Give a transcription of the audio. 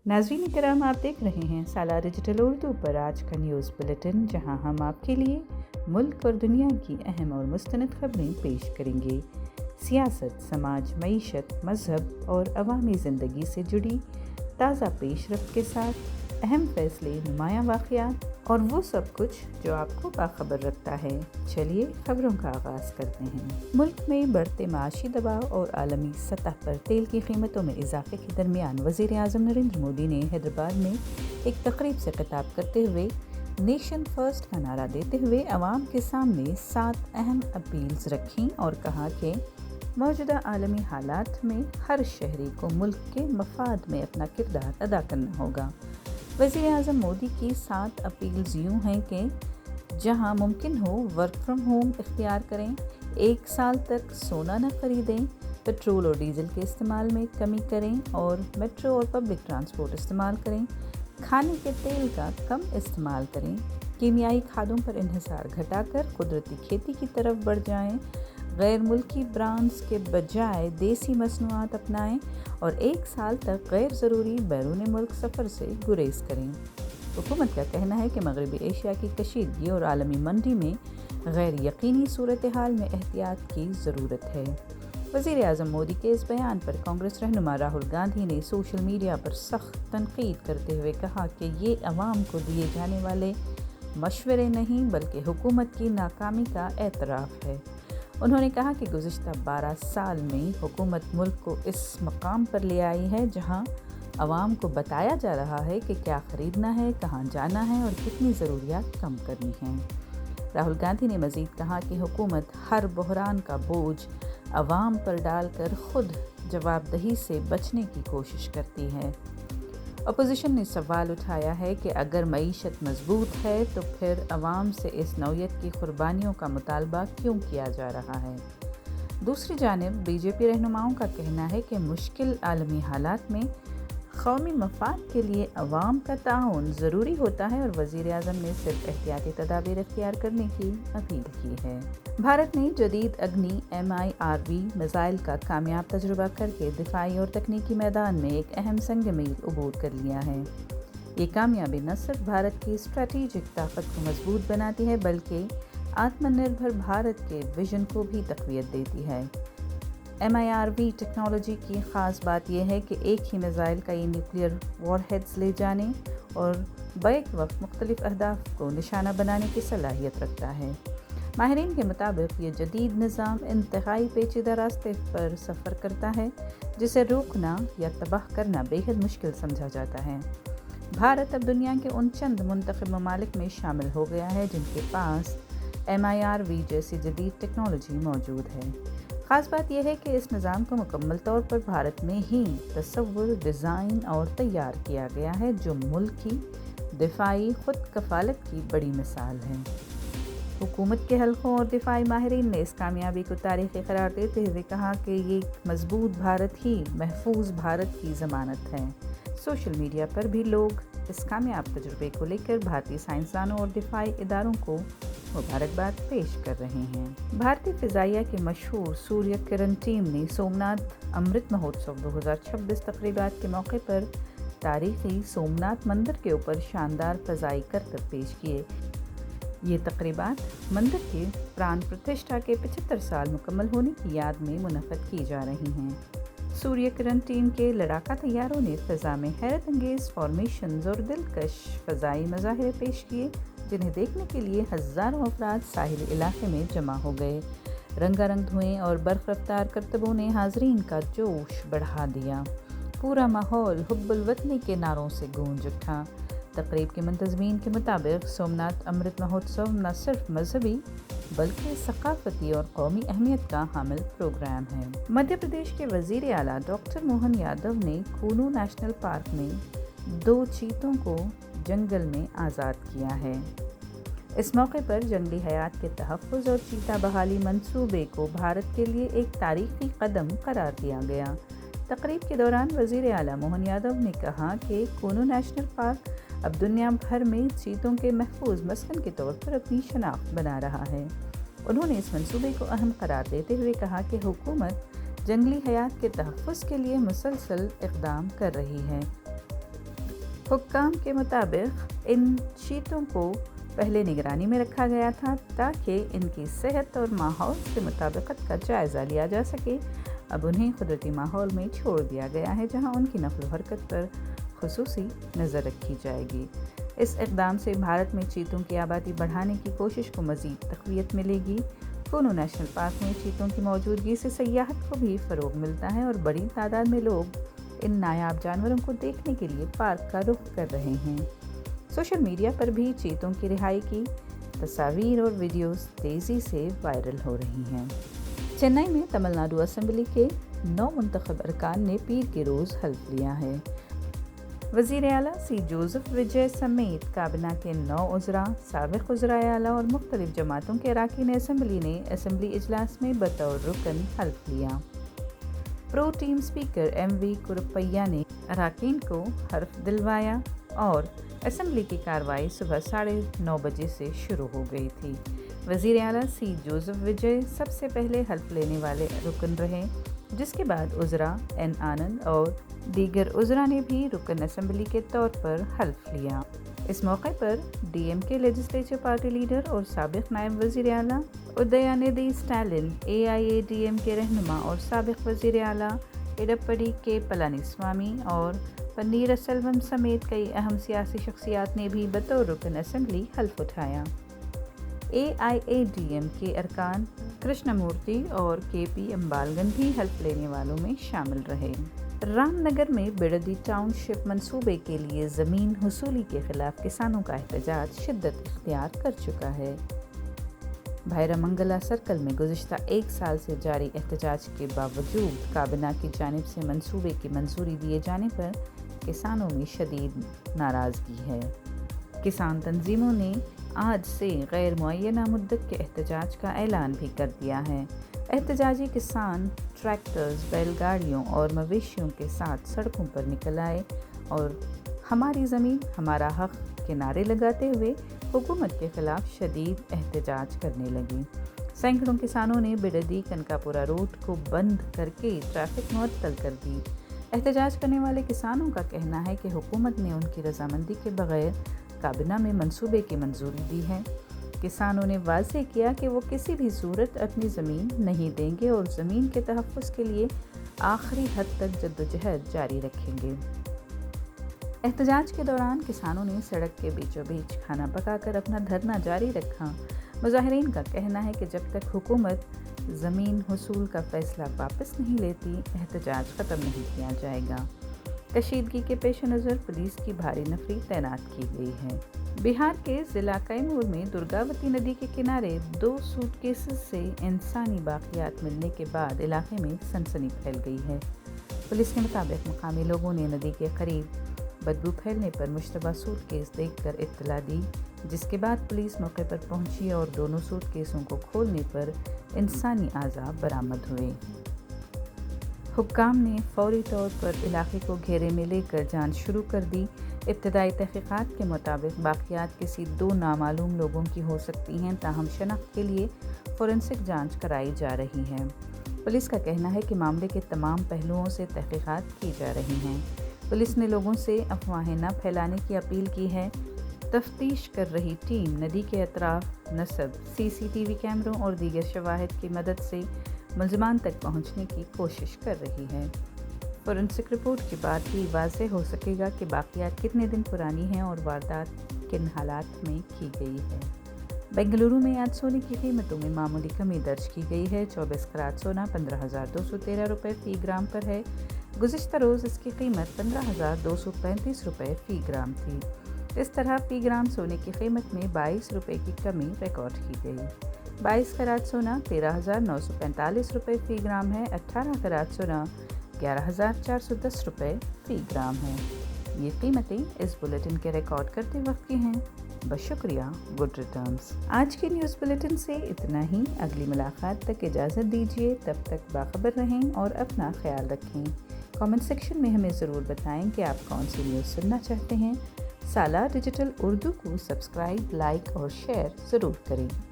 नाज़रीन करम, आप देख रहे हैं साला डिजिटल उर्दू पर आज का न्यूज़ बुलेटिन, जहां हम आपके लिए मुल्क और दुनिया की अहम और मुस्तनद खबरें पेश करेंगे। सियासत, समाज, मईशत, मज़हब और अवामी ज़िंदगी से जुड़ी ताज़ा पेशरफ्त के साथ अहम फ़ैसले, नुमायाँ वाक़यात और वो सब कुछ जो आपको बाखबर रखता है। चलिए खबरों का आगाज़ करते हैं। मुल्क में बढ़ते माशी दबाव और आलमी सतह पर तेल की कीमतों में इजाफे के दरमियान वज़ीर आज़म नरेंद्र मोदी ने हैदराबाद में एक तकरीब से खिताब करते हुए नेशन फर्स्ट का नारा देते हुए अवाम के सामने 7 अहम अपील्स रखीं और कहा कि मौजूदा आलमी हालात में हर शहरी को मुल्क के मफाद में अपना किरदार अदा करना होगा। वज़ीर आज़म मोदी की 7 अपील्स यूँ हैं कि जहां मुमकिन हो वर्क फ्रॉम होम इख्तियार करें, 1 साल तक सोना न खरीदें, पेट्रोल और डीजल के इस्तेमाल में कमी करें और मेट्रो और पब्लिक ट्रांसपोर्ट इस्तेमाल करें, खाने के तेल का कम इस्तेमाल करें, कीमियाई खादों पर इन्हिसार घटाकर कुदरती खेती की तरफ बढ़ जाएं, गैर मुल्की ब्रांड्स के बजाय देसी मसनूआत अपनाएं और 1 साल तक गैर ज़रूरी बैरून मुल्क सफ़र से गुरेज करें। हुकूमत का कहना है कि मगरबी एशिया की कशीदगी और आलमी मंडी में गैर यकीनी सूरत हाल में एहतियात की ज़रूरत है। वज़ीर आज़म मोदी के इस बयान पर कांग्रेस रहनुमा राहुल गांधी ने सोशल मीडिया पर सख्त तनकीद करते हुए कहा कि ये अवाम को दिए जाने वाले मशवरे नहीं बल्कि हुकूमत की नाकामी का एतराफ़ है। उन्होंने कहा कि गुज़िश्ता 12 साल में हुकूमत मुल्क को इस मकाम पर ले आई है जहां अवाम को बताया जा रहा है कि क्या ख़रीदना है, कहां जाना है और कितनी ज़रूरियात कम करनी हैं। राहुल गांधी ने मज़ीद कहा कि हुकूमत हर बहरान का बोझ अवाम पर डालकर ख़ुद जवाबदही से बचने की कोशिश करती है। अपोजिशन ने सवाल उठाया है कि अगर मईशत मजबूत है तो फिर अवाम से इस नौयत की कुर्बानियों का मुतालबा क्यों किया जा रहा है। दूसरी जानिब बीजेपी रहनुमाओं का कहना है कि मुश्किल आलमी हालात में कौमी मफाद के लिए अवाम का ताउन ज़रूरी होता है और वज़ीर आज़म ने सिर्फ एहतियाती तदाबीर इख्तियार करने की अपील की है। भारत ने जदीद अग्नि MIRV मिसाइल का कामयाब तजुर्बा करके दिफाई और तकनीकी मैदान में एक अहम संग मील अबूर कर लिया है। ये कामयाबी न सिर्फ भारत की स्ट्रैटेजिक ताकत को मजबूत बनाती है बल्कि आत्मनिर्भर भारत के विजन को भी तक़वियत देती है। MIRV टेक्नोलॉजी की ख़ास बात यह है कि एक ही मिसाइल कई न्यूक्लियर वॉरहेड्स ले जाने और बैक वक्त मुख्तलिफ अहदाफ को निशाना बनाने की सलाहियत रखता है। माहिरीन के मुताबिक ये जदीद निज़ाम इंतहाई पेचीदा रास्ते पर सफ़र करता है जिसे रोकना या तबाह करना बेहद मुश्किल समझा जाता है। भारत अब दुनिया के उन चंद मुंतखब ममालिक में शामिल हो गया है जिनके पास MIRV जैसी जदीद टेक्नोलॉजी मौजूद है। ख़ास बात यह है कि इस निज़ाम को मुकम्मल तौर पर भारत में ही तसव्वुर, डिज़ाइन और तैयार किया गया है जो मुल्क की दिफाई खुद कफ़ालत की बड़ी मिसाल है। हुकूमत के हल्कों और दिफाई माहिरीन ने इस कामयाबी को तारीख़ी करार देते हुए कहा कि ये मजबूत भारत ही महफूज भारत की ज़मानत है। सोशल मीडिया पर भी लोग इस कामयाब तजुर्बे को लेकर भारतीय साइंसदानों और दिफाई इदारों को मुबारकबाद पेश कर रहे हैं। भारतीय फ़िज़ाइया की मशहूर सूर्य किरण टीम ने सोमनाथ अमृत महोत्सव 2026 तकरीबात के मौके पर तारीख़ी सोमनाथ मंदिर के ऊपर शानदार फ़ज़ाई करतब पेश किए। ये तकरीबात मंदिर की प्राण प्रतिष्ठा के 75 साल मुकम्मल होने की याद में मुनक़्क़द की जा रही हैं। सूर्य किरण टीम के लड़ाका तैयारों ने फ़ज़ा में हैरत अंगेज़ फॉर्मेशंस और दिलकश फ़ज़ाई मज़ाहिर पेश किए जिन्हें देखने के लिए हज़ारों अफराद साहिल इलाके में जमा हो गए। रंगारंग धुएँ और बर्फ़ रफ्तार करतबों ने हाज़रीन का जोश बढ़ा दिया। पूरा माहौल हुब्बुल वतनी के नारों से गूंज उठा। तकरीब के मुंतज़मीन के मुताबिक सोमनाथ अमृत महोत्सव न सिर्फ मजहबी बल्कि सकाफ़ती और कौमी अहमियत का हामिल प्रोग्राम है। मध्य प्रदेश के वज़ीर आला डॉक्टर मोहन यादव ने कूनू नेशनल पार्क में 2 चीतों को जंगल में आज़ाद किया है। इस मौके पर जंगली हयात के तहफ़्फ़ुज़ और चीता बहाली मंसूबे को भारत के लिए एक तारीख़ी कदम करार दिया गया। तकरीब के दौरान वज़ीर आला मोहन यादव ने कहा कि कूनू नेशनल पार्क अब दुनिया भर में चीतों के महफूज मस्कन के तौर पर अपनी शनाख्त बना रहा है। उन्होंने इस मंसूबे को अहम करार देते हुए कहा कि हुकूमत जंगली हयात के तहफ़्फ़ुज़ के लिए मुसलसल इक़दाम कर रही है। हुक्काम के मुताबिक इन चीतों को पहले निगरानी में रखा गया था ताकि इनकी सेहत और माहौल से मुताबिकत का जायज़ा लिया जा सके। अब उन्हें कुदरती माहौल में छोड़ दिया गया है जहां उनकी नस्ल व हरकत पर खुसूसी नज़र रखी जाएगी। इस इक़दाम से भारत में चीतों की आबादी बढ़ाने की कोशिश को मज़ीद तक़वियत मिलेगी। कूनो नेशनल पार्क में चीतों की मौजूदगी से सयाहत को भी फ़रोग़ मिलता है और बड़ी तादाद में लोग इन नायाब जानवरों को देखने के लिए पार्क का रुख कर रहे हैं। सोशल मीडिया पर भी चीतों की रिहाई की तस्वीर और वीडियोस तेज़ी से वायरल हो रही हैं। चेन्नई में तमिलनाडु असेंबली के 9 मुंतखब अरकान ने पीर के रोज़ हल्फ लिया है। वज़ीर आला सी जोसेफ विजय समेत काबिना के 9 उज़रा, साबिक़ उज़राए आला और मुख्तलिफ़ जमातों के अरकान असेंबली ने असेंबली इजलास में बतौर रुकन हल्फ लिया। प्रो टीम स्पीकर MV कुरपैया ने अरकान को हल्फ दिलवाया और असेंबली की कार्रवाई सुबह 9:30 बजे से शुरू हो गई थी। वज़ीर आला सी जोसेफ विजय सबसे पहले हल्फ लेने वाले रुकन रहे, जिसके बाद उज़रा N आनंद और दीगर उज़रा ने भी रुकन असेंबली के तौर पर हल्फ लिया। इस मौके पर DMK लेजिस्लेटिव पार्टी लीडर और साबिक़ नायब वज़ीर आला उदयनिधि स्टालिन, AIADMK रहनुमा और साबिक़ वज़ीर आला एडप्पडी के पलानीस्वामी और पन्नीर सेल्वम समेत कई अहम सियासी शख्सियात ने भी बतौर रुकन असेंबली हल्फ उठाया। AIADMK अरकान कृष्णमूर्ति और KP अम्बालगन भी हल्फ लेने वालों में शामिल रहे। रामनगर में बिडदी टाउनशिप मंसूबे के लिए ज़मीन हुसूली के खिलाफ किसानों का एहतजाज शिद्दत इख्तियार कर चुका है। भैरमंगला सर्कल में गुज़िश्ता 1 साल से जारी एहतजाज के बावजूद काबिना की जानिब से मंसूबे की मंजूरी दिए जाने पर किसानों में शदीद नाराज़गी है। किसान तंजीमों ने आज से गैर मुअय्यना मुद्दत के एहतजाज का ऐलान भी कर दिया है। एहतजाजी किसान ट्रैक्टर्स, बैलगाड़ियों और मवेशियों के साथ सड़कों पर निकल आए और हमारी ज़मीन हमारा हक़ के नारे लगाते हुए हुकूमत के ख़िलाफ़ शदीद एहतजाज करने लगी। सैकड़ों किसानों ने बिडदी कनकापुरा रोड को बंद करके ट्रैफिक मुअत्तल कर दी। एहतजाज करने वाले किसानों का कहना है कि हुकूमत ने उनकी रजामंदी के बगैर काबिना में मंसूबे की मंजूरी दी है। किसानों ने वाज़ेह किया कि वो किसी भी सूरत अपनी ज़मीन नहीं देंगे और ज़मीन के तहफ़्फ़ुज़ के लिए आखिरी हद तक जद्दोजहद जारी रखेंगे। एहतजाज के दौरान किसानों ने सड़क के बीचों बीच खाना पकाकर अपना धरना जारी रखा। मुज़ाहिरीन का कहना है कि जब तक हुकूमत ज़मीन हुसूल का फ़ैसला वापस नहीं लेती, एहतजाज ख़त्म नहीं किया जाएगा। कशीदगी के पेश नज़र पुलिस की भारी नफरी तैनात की गई है। बिहार के ज़िला कैमूर में दुर्गावती नदी के किनारे 2 सूटकेसेस से इंसानी बाक़ियात मिलने के बाद इलाके में सनसनी फैल गई है। पुलिस के मुताबिक मुकामी लोगों ने नदी के करीब बदबू फैलने पर मुश्तबा सूटकेस देखकर इत्तला दी, जिसके बाद पुलिस मौके पर पहुंची और दोनों सूटकेसों को खोलने पर इंसानी आज़ा बरामद हुए। हुक्काम ने फौरी तौर पर इलाके को घेरे में लेकर जांच शुरू कर दी। इब्तदाई तहक़ीक़ात के मुताबिक बाक़ियात किसी 2 नामालूम लोगों की हो सकती हैं, ताहम शनाख्त के लिए फ़ोरेंसिक जांच कराई जा रही है। पुलिस का कहना है कि मामले के तमाम पहलुओं से तहक़ीक़ात की जा रही हैं। पुलिस ने लोगों से अफवाहें न फैलाने की अपील की है। तफ्तीश कर रही टीम नदी के अतराफ नस्ब, CCTV कैमरों और दीगर शवाहिद की मदद से मुल्ज़िमान तक पहुंचने की कोशिश कर रही है। फ़ोरेंसिक रिपोर्ट के बाद ही वाज़ेह हो सकेगा कि बाक़ियात कितने दिन पुरानी हैं और वारदात किन हालात में की गई है। बेंगलुरु में आज सोने की कीमतों में मामूली कमी दर्ज की गई है। 24 कैरेट सोना 15,213 रुपये फ़ी ग्राम पर है। गुज़िश्ता रोज़ इसकी कीमत 15,235 रुपये फ़ी ग्राम थी। इस तरह फ़ी ग्राम सोने की कीमत में 22 रुपये की कमी रिकॉर्ड की गई। 22 कैरेट सोना 13,945 रुपये फ़ी ग्राम है। 18 कैरेट सोना 11,410 रुपये फ़ी ग्राम है। ये कीमतें इस बुलेटिन के रिकॉर्ड करते वक्त की हैं। बस शुक्रिया, गुड रिटर्न्स। आज के न्यूज़ बुलेटिन से इतना ही। अगली मुलाकात तक इजाज़त दीजिए। तब तक बाखबर रहें और अपना ख्याल रखें। कमेंट सेक्शन में हमें ज़रूर बताएं कि आप कौन सी न्यूज़ सुनना चाहते हैं। सालार डिजिटल उर्दू को सब्सक्राइब, लाइक और शेयर ज़रूर करें।